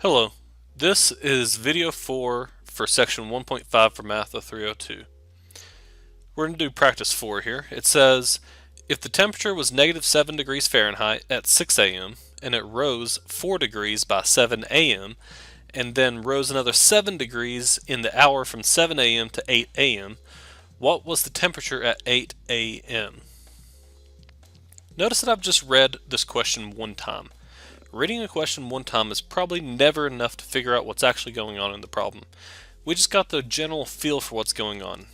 Hello, this is video 4 for section 1.5 for Math0302. We're going to do practice 4 here. It says, if the temperature was negative 7 degrees Fahrenheit at 6 a.m. and it rose 4 degrees by 7 a.m. and then rose another 7 degrees in the hour from 7 a.m. to 8 a.m., what was the temperature at 8 a.m.? Notice that I've just read this question one time. Reading a question one time is probably never enough to figure out what's actually going on in the problem. We just got the general feel for what's going on.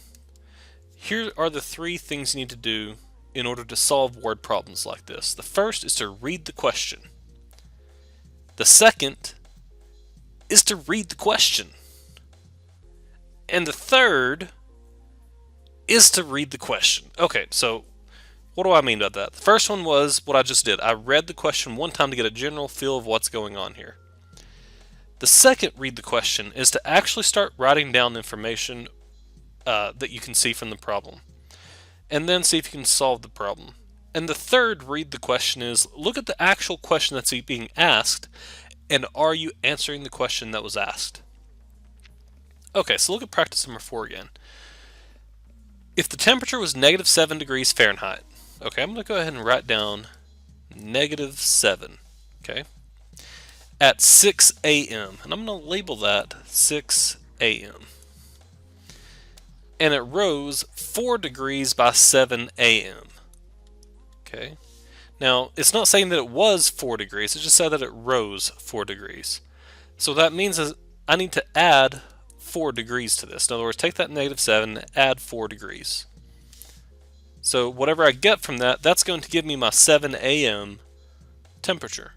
Here are the 3 things you need to do in order to solve word problems like this. The first is to read the question. The second is to read the question. And the third is to read the question. Okay, so what do I mean by that? The first one was what I just did. I read the question one time to get a general feel of what's going on here. The second read the question is to actually start writing down the information that you can see from the problem, and then see if you can solve the problem. And the third read the question is look at the actual question that's being asked, and are you answering the question that was asked? Okay, so look at practice number 4 again. If the temperature was negative 7 degrees Fahrenheit, okay, I'm going to go ahead and write down negative 7, okay, at 6 a.m. And I'm going to label that 6 a.m. And it rose 4 degrees by 7 a.m. Okay, now it's not saying that it was 4 degrees, it just said that it rose 4 degrees. So what that means is I need to add 4 degrees to this. In other words, take that negative 7 and add 4 degrees. So whatever I get from that, that's going to give me my 7 a.m. temperature.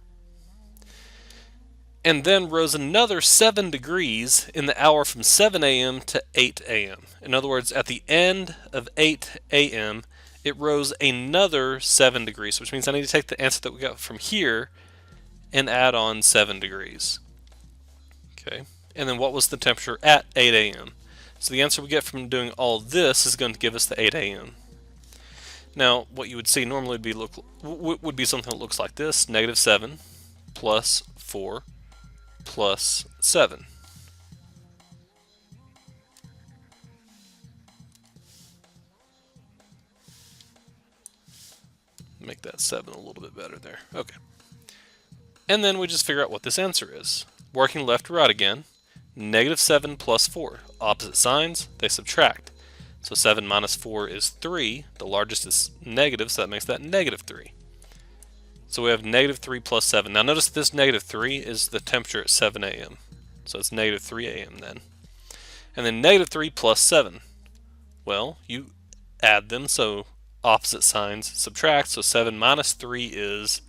And then rose another 7 degrees in the hour from 7 a.m. to 8 a.m. In other words, at the end of 8 a.m., it rose another 7 degrees, which means I need to take the answer that we got from here and add on 7 degrees. Okay, and then what was the temperature at 8 a.m.? So the answer we get from doing all this is going to give us the 8 a.m. Now, what you would see normally would be something that looks like this: negative 7 plus 4 plus 7. Make that 7 a little bit better there. Okay. And then we just figure out what this answer is. Working left to right again, negative 7 plus 4. Opposite signs, they subtract. So 7 minus 4 is 3. The largest is negative, so that makes that negative 3. So we have negative 3 plus 7. Now notice this negative 3 is the temperature at 7 a.m. So it's negative 3 a.m. then. And then negative 3 plus 7. Well, you add them, so opposite signs subtract. So 7 minus 3 is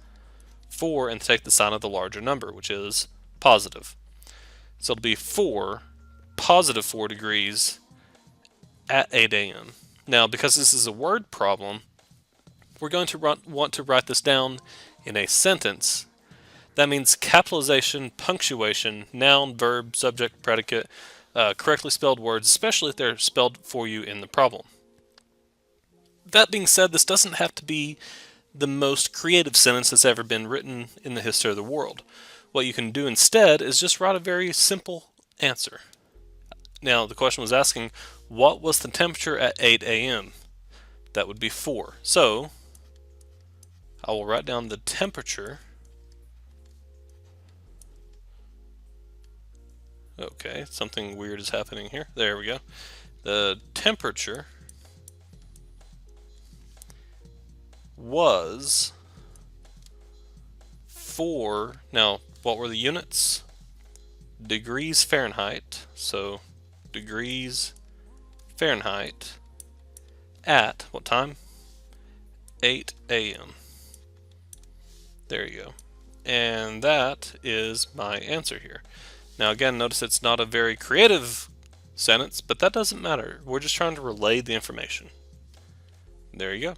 4, and take the sign of the larger number, which is positive. So it'll be positive 4 degrees at 8 a.m. Now, because this is a word problem, we're going to want to write this down in a sentence. That means capitalization, punctuation, noun, verb, subject, predicate, correctly spelled words, especially if they're spelled for you in the problem. That being said, this doesn't have to be the most creative sentence that's ever been written in the history of the world. What you can do instead is just write a very simple answer. Now, the question was asking, what was the temperature at 8 a.m.? That would be 4. So I will write down the temperature. Okay, something weird is happening here. There we go. The temperature was 4. Now, what were the units? Degrees Fahrenheit. So degrees Fahrenheit at what time? 8 a.m. There you go. And that is my answer here. Now again, notice it's not a very creative sentence, but that doesn't matter. We're just trying to relay the information. There you go.